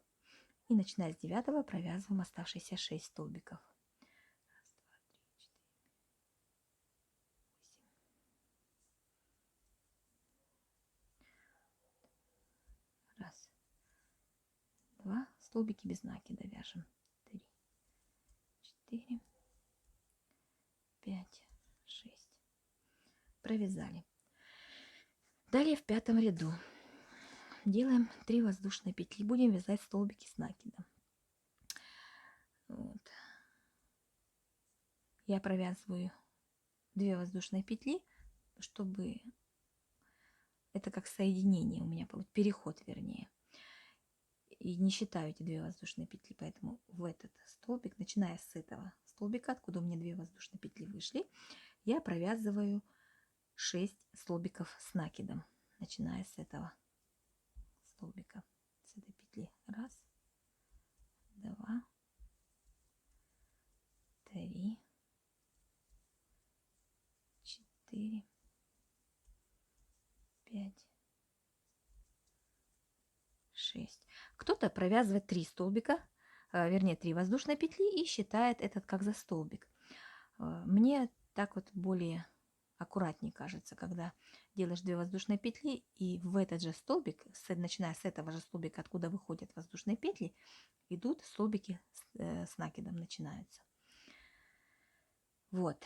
и начиная с 9 провязываем оставшиеся 6 столбиков. 1, 2, столбики без накида вяжем. 3, 4, 5, 6. Провязали. Далее в 5-м ряду делаем 3 воздушные петли. Будем вязать столбики с накидом. Вот. Я провязываю 2 воздушные петли, чтобы это как соединение у меня получится, переход вернее. И не считаю эти 2 воздушные петли, поэтому в этот столбик, начиная с этого столбика, откуда у меня 2 воздушные петли вышли, я провязываю 6 столбиков с накидом, начиная с этого столбика, с этой петли. 1, 2, 3, 4, 5, 6. Кто-то провязывает 3 столбика, вернее 3 воздушные петли и считает этот как за столбик. Мне так вот более аккуратнее кажется, когда делаешь 2 воздушные петли и в этот же столбик, начиная с этого же столбика, откуда выходят воздушные петли, идут столбики с накидом начинаются. Вот.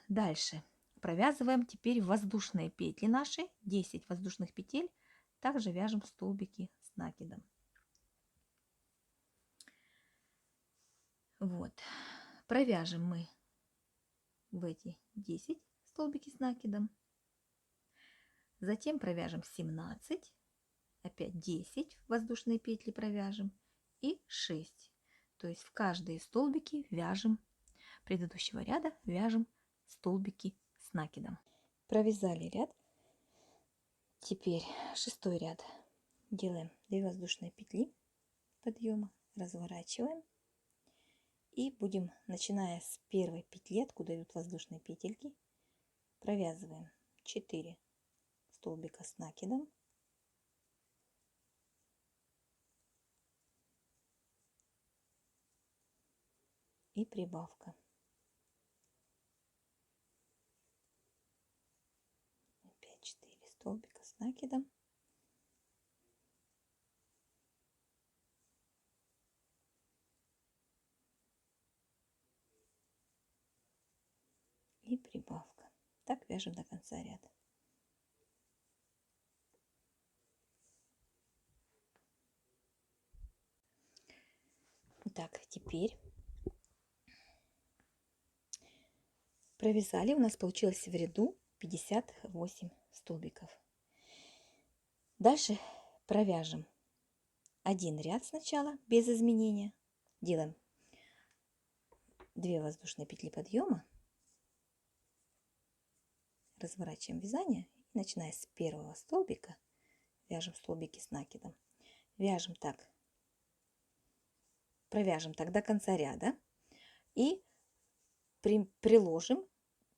Дальше провязываем теперь воздушные петли наши, 10 воздушных петель, также вяжем столбики с накидом. Вот. Провяжем мы в эти 10 столбики с накидом. Затем провяжем 17, опять 10 воздушные петли провяжем и 6. То есть в каждые столбики вяжем предыдущего ряда вяжем столбики с накидом. Провязали ряд. Теперь 6-й ряд. Делаем 2 воздушные петли подъема, разворачиваем. И будем, начиная с первой петли, откуда идут воздушные петельки, провязываем 4 столбика с накидом. И прибавка. Опять 4 столбика с накидом. И прибавка. Так вяжем до конца ряда. Так, теперь провязали. У нас получилось в ряду 58 столбиков. Дальше провяжем один ряд сначала без изменения. Делаем 2 воздушные петли подъема. Разворачиваем вязание. И начиная с первого столбика вяжем столбики с накидом. Вяжем так. Провяжем так до конца ряда. И приложим,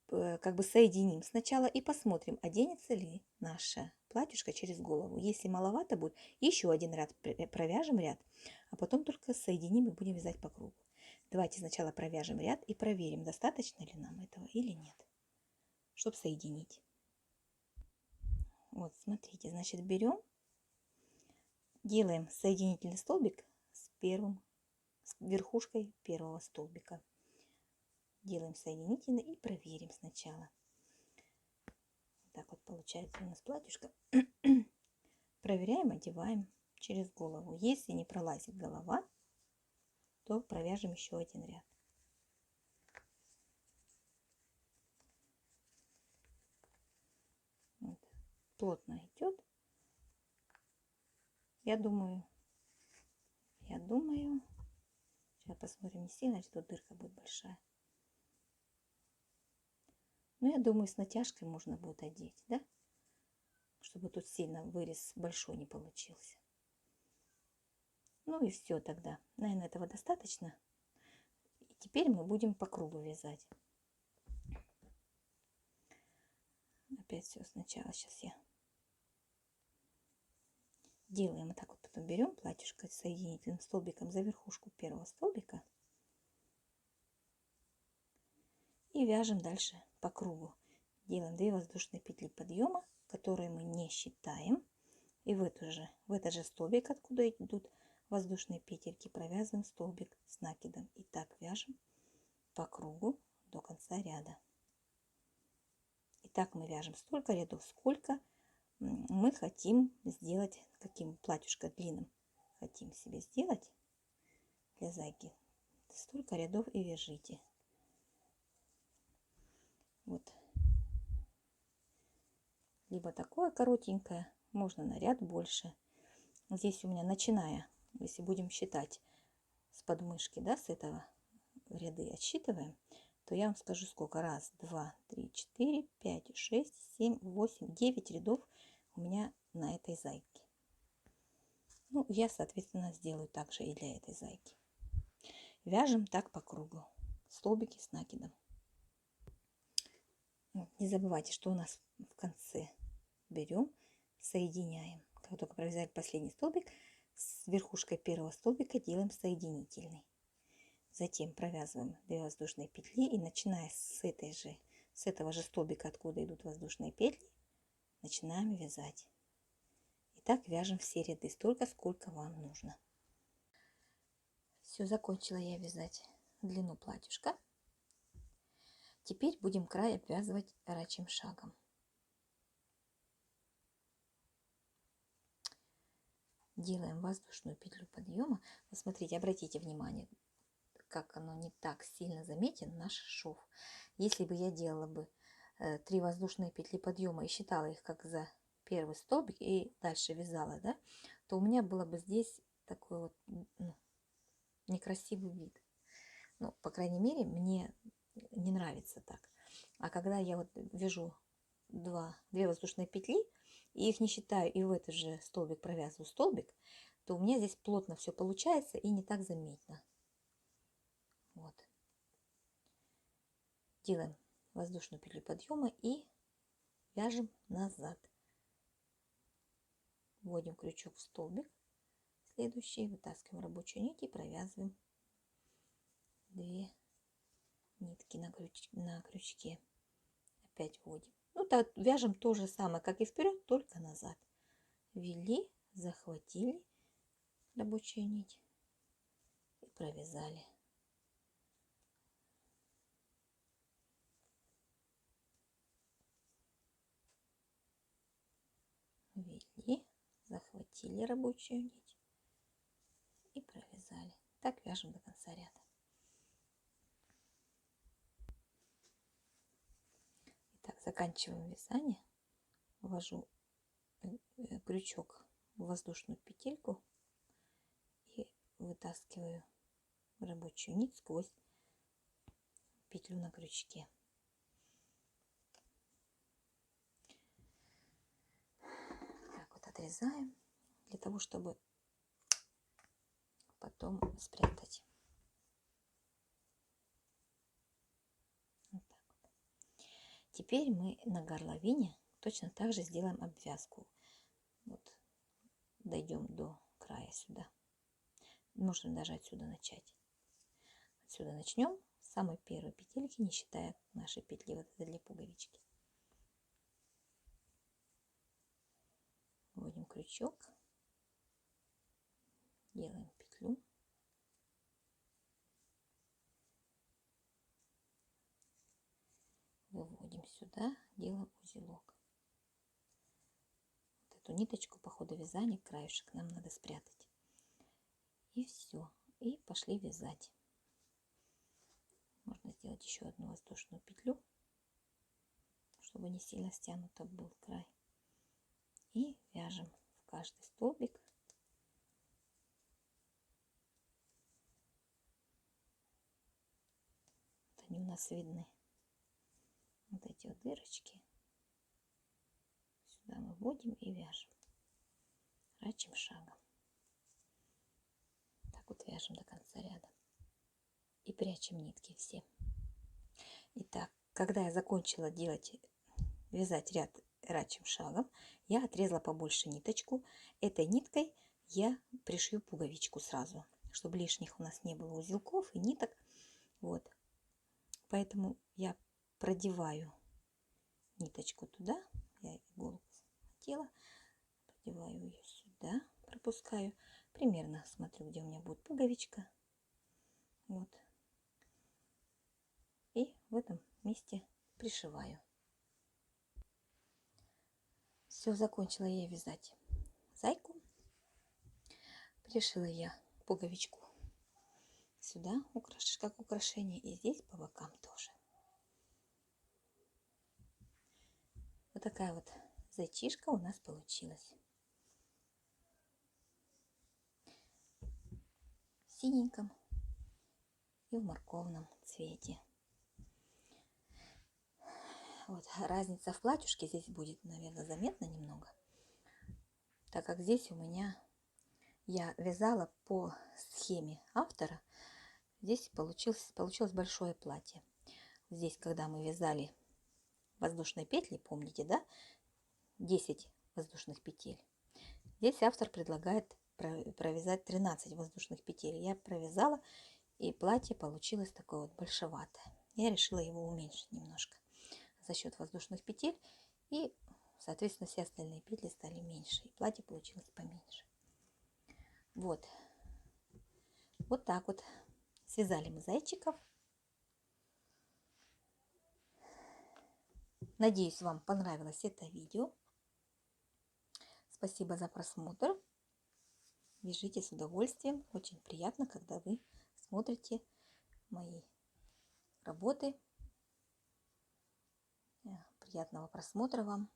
как бы соединим сначала и посмотрим, оденется ли наша платьюшко через голову. Если маловато будет, еще один ряд провяжем ряд, а потом только соединим и будем вязать по кругу. Давайте сначала провяжем ряд и проверим, достаточно ли нам этого или нет, чтобы соединить. Вот, смотрите, значит, берем, делаем соединительный столбик с верхушкой первого столбика. Делаем соединительный и проверим сначала. Так вот получается у нас платьюшко. Проверяем, одеваем через голову. Если не пролазит голова, то провяжем еще один ряд. Вот. Плотно идет. Я думаю, сейчас посмотрим, не сильно, что дырка будет большая. Но я думаю, с натяжкой можно будет одеть, да? Чтобы тут сильно вырез большой не получился. Ну и все тогда. Наверное, этого достаточно. И теперь мы будем по кругу вязать. Опять все сначала. Сейчас я делаем вот так вот. Потом берем платьюшко с соединительным столбиком за верхушку первого столбика. И вяжем дальше по кругу. Делаем 2 воздушные петли подъема, которые мы не считаем. И в этот же столбик, откуда идут воздушные петельки, провязываем столбик с накидом. И так вяжем по кругу до конца ряда. И так мы вяжем столько рядов, сколько мы хотим сделать, каким платьюшко длинным хотим себе сделать для зайки. Столько рядов и вяжите. Вот. Либо такое коротенькое, можно на ряд больше. Здесь у меня, начиная, если будем считать с подмышки, да, с этого ряды отсчитываем, то я вам скажу, сколько. 1, 2, 3, 4, 5, 6, 7, 8, 9 рядов у меня на этой зайке. Ну, я, соответственно, сделаю так же и для этой зайки. Вяжем так по кругу. Столбики с накидом. Не забывайте, что у нас в конце берем, соединяем. Как только провязали последний столбик, с верхушкой первого столбика делаем соединительный. Затем провязываем 2 воздушные петли и начиная с этого же столбика, откуда идут воздушные петли, начинаем вязать. И так вяжем все ряды столько, сколько вам нужно. Все, закончила я вязать длину платьюшка. Теперь будем край обвязывать рачьим шагом. Делаем воздушную петлю подъема. Посмотрите, обратите внимание, как оно не так сильно заметен наш шов. Если бы я делала бы 3 воздушные петли подъема и считала их как за первый столбик и дальше вязала, да, то у меня было бы здесь такой вот некрасивый вид. Ну, по крайней мере, мне не нравится так. А когда я вот вяжу 2 воздушные петли и их не считаю, и в этот же столбик провязываю столбик, то у меня здесь плотно все получается и не так заметно. Вот. Делаем воздушную петлю подъема и вяжем назад. Вводим крючок в столбик, следующий, вытаскиваем рабочую нить и провязываем 2 нитки на крючке. Опять вводим. Ну, так вяжем то же самое, как и вперед, только назад. Ввели, захватили рабочую нить и провязали. Ввели, захватили рабочую нить и провязали. Так вяжем до конца ряда. Итак, заканчиваем вязание. Ввожу крючок в воздушную петельку и вытаскиваю рабочую нить сквозь петлю на крючке. Так вот отрезаем для того, чтобы потом спрятать. Вот так вот. Теперь мы на горловине точно так же сделаем обвязку. Вот дойдем до края сюда. Можно даже отсюда начать. Отсюда начнем с самой первой петельки, не считая нашей петли вот для пуговички. Вводим крючок, делаем петлю, выводим сюда, делаем узелок. Вот эту ниточку по ходу вязания, краешек нам надо спрятать. И все. И пошли вязать. Можно сделать еще одну воздушную петлю, чтобы не сильно стянуто был край. И вяжем в каждый столбик. Вот они у нас видны. Вот эти вот дырочки. Сюда мы вводим и вяжем рачьим шагом. Так вот вяжем до конца ряда. И прячем нитки все. Итак, когда я закончила вязать ряд рачьим шагом, я отрезала побольше ниточку. Этой ниткой я пришью пуговичку сразу, чтобы лишних у нас не было узелков и ниток. Вот. Поэтому я продеваю ниточку туда, я иголку хотела, продеваю ее сюда, пропускаю. Примерно смотрю, где у меня будет пуговичка. Вот. И в этом месте пришиваю. Все, закончила я вязать зайку. Пришила я пуговичку сюда, как украшение, и здесь по бокам тоже. Вот такая вот зайчишка у нас получилась. В синеньком и в морковном цвете. Вот разница в платьюшке здесь будет, наверное, заметна немного, так как здесь у меня я вязала по схеме автора. Здесь получилось большое платье. Здесь, когда мы вязали воздушные петли, помните, да, 10 воздушных петель. Здесь автор предлагает провязать 13 воздушных петель. Я провязала, и платье получилось такое вот большеватое. Я решила его уменьшить немножко за счет воздушных петель, и, соответственно, все остальные петли стали меньше, и платье получилось поменьше. Вот так вот связали мы зайчиков. Надеюсь, вам понравилось это видео. Спасибо за просмотр. Вяжите с удовольствием. Очень приятно, когда вы смотрите мои работы. Приятного просмотра вам.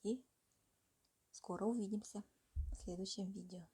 И скоро увидимся в следующем видео.